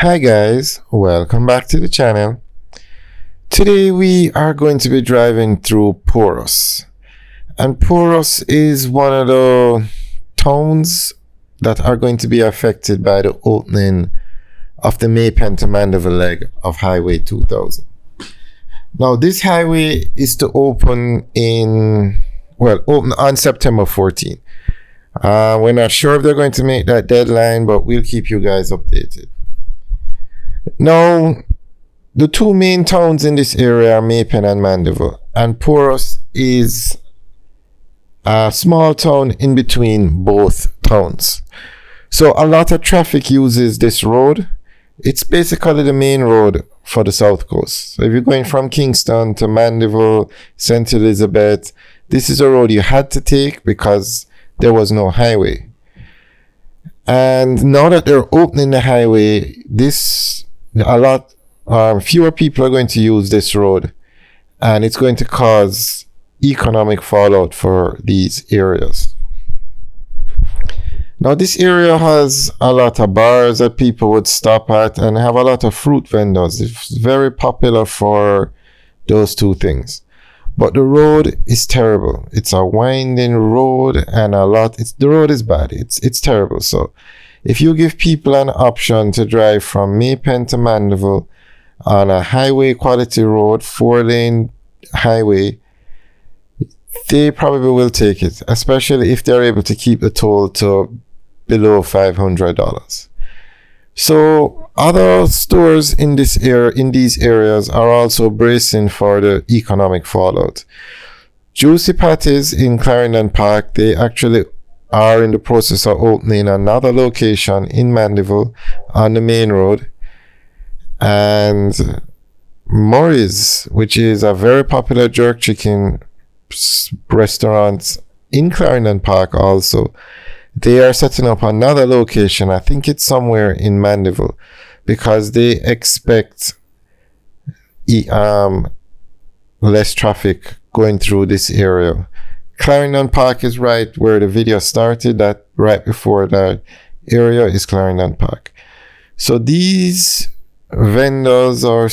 Hi guys, welcome back to the channel. Today we are going to be driving through Porus. And Porus is one of the towns that are going to be affected by the opening of the Maypen to Mandeville leg of Highway 2000. Now this highway is to open on September 14. We're not sure if they're going to make that deadline, but we'll keep you guys updated. Now, the two main towns in this area are Maypen and Mandeville, and Porus is a small town in between both towns. So a lot of traffic uses this road. It's basically the main road for the South Coast. So if you're going from Kingston to Mandeville, St. Elizabeth, this is a road you had to take because there was no highway. And now that they're opening the highway, fewer people are going to use this road, and it's going to cause economic fallout for these areas. Now this area has a lot of bars that people would stop at and have a lot of fruit vendors. It's very popular for those two things. But the road is terrible. It's a winding road and the road is bad. It's terrible. So if you give people an option to drive from Maypen to Mandeville on a highway quality road, 4-lane highway, they probably will take it, especially if they're able to keep the toll to below $500. So other stores in these areas are also bracing for the economic fallout. Juicy Patties in Clarendon Park, they actually are in the process of opening another location in Mandeville on the main road. And Murray's, which is a very popular jerk chicken restaurant in Clarendon Park also, they are setting up another location. I think it's somewhere in Mandeville because they expect less traffic going through this area. Clarendon Park is right where the video started. That right before that area is Clarendon Park. So these vendors or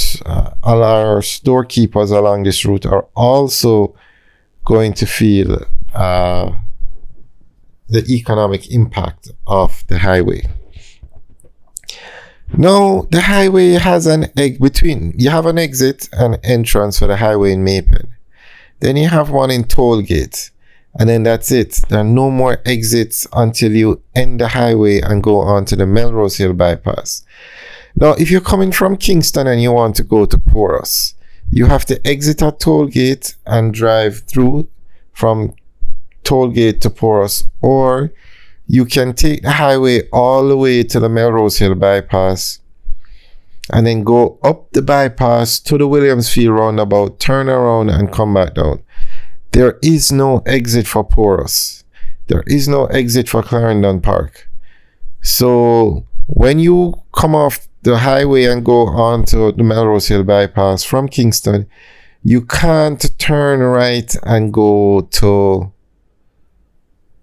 storekeepers along this route are also going to feel the economic impact of the highway. Now, the highway has you have an exit and entrance for the highway in Maypen. Then you have one in Tollgate. And then that's it. There are no more exits until you end the highway and go on to the Melrose Hill bypass. Now, if you're coming from Kingston and you want to go to Porus, you have to exit at Tollgate and drive through from Tollgate to Porus, or you can take the highway all the way to the Melrose Hill bypass and then go up the bypass to the Williamsfield roundabout, turn around and come back down. There is no exit for Porus. There is no exit for Clarendon Park. So when you come off the highway and go on to the Melrose Hill bypass from Kingston, you can't turn right and go to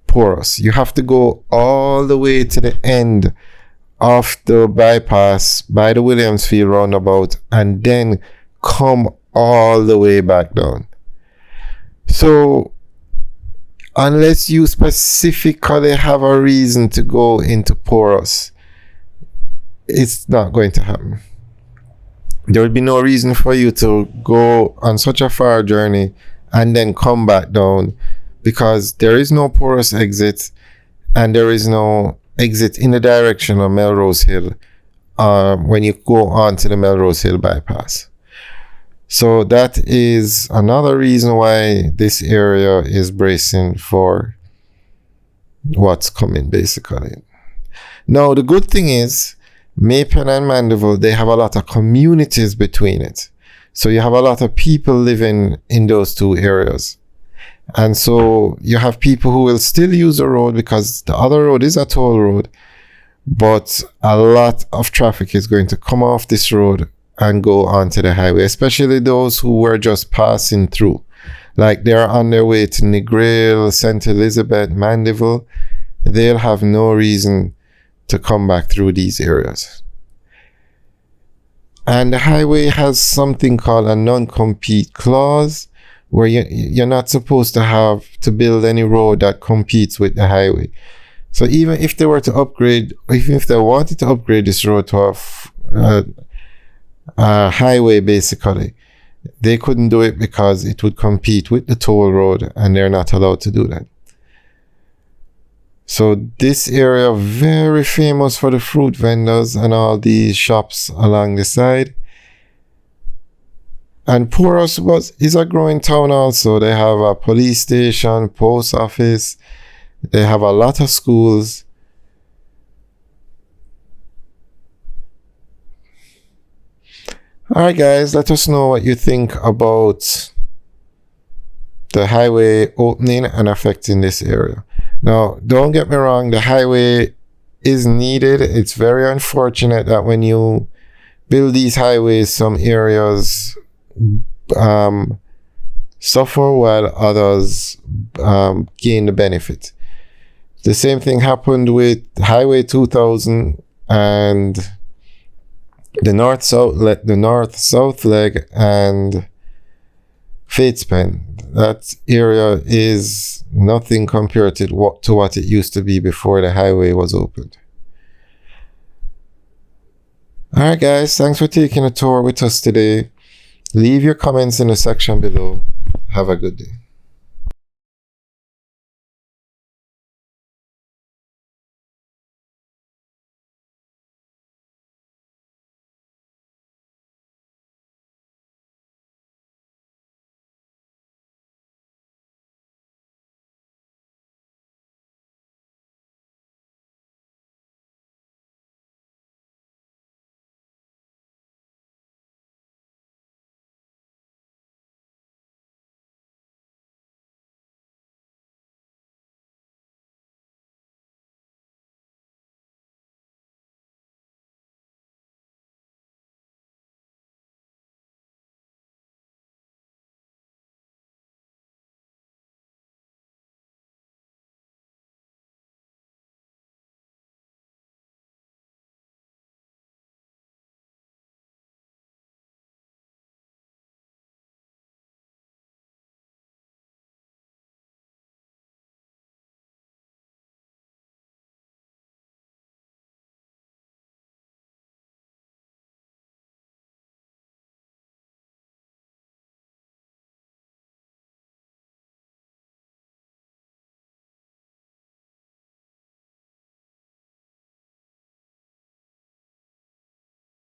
Porus. You have to go all the way to the end of the bypass by the Williamsfield roundabout and then come all the way back down. So unless you specifically have a reason to go into Porus, it's not going to happen. There will be no reason for you to go on such a far journey and then come back down, because there is no Porus exit and there is no exit in the direction of Melrose Hill when you go on to the Melrose Hill bypass. So that is another reason why this area is bracing for what's coming, basically. Now, the good thing is, Maypen and Mandeville, they have a lot of communities between it. So you have a lot of people living in those two areas. And so you have people who will still use the road because the other road is a toll road, but a lot of traffic is going to come off this road and go onto the highway, especially those who were just passing through. Like they're on their way to Negril, St. Elizabeth, Mandeville. They'll have no reason to come back through these areas. And the highway has something called a non-compete clause, where you're not supposed to have to build any road that competes with the highway. So even if they were to upgrade, even if they wanted to upgrade this road to a highway, basically, they couldn't do it because it would compete with the toll road, and they're not allowed to do that. So this area very famous for the fruit vendors and all these shops along the side. And Porus is a growing town also. They have a police station, post office. They have a lot of schools. Alright guys, let us know what you think about the highway opening and affecting this area. Now, don't get me wrong, the highway is needed. It's very unfortunate that when you build these highways, some areas suffer while others gain the benefit. The same thing happened with Highway 2000 and the north-south leg and Fatespen. That area is nothing compared to what it used to be before the highway was opened. Alright guys, thanks for taking a tour with us today. Leave your comments in the section below. Have a good day.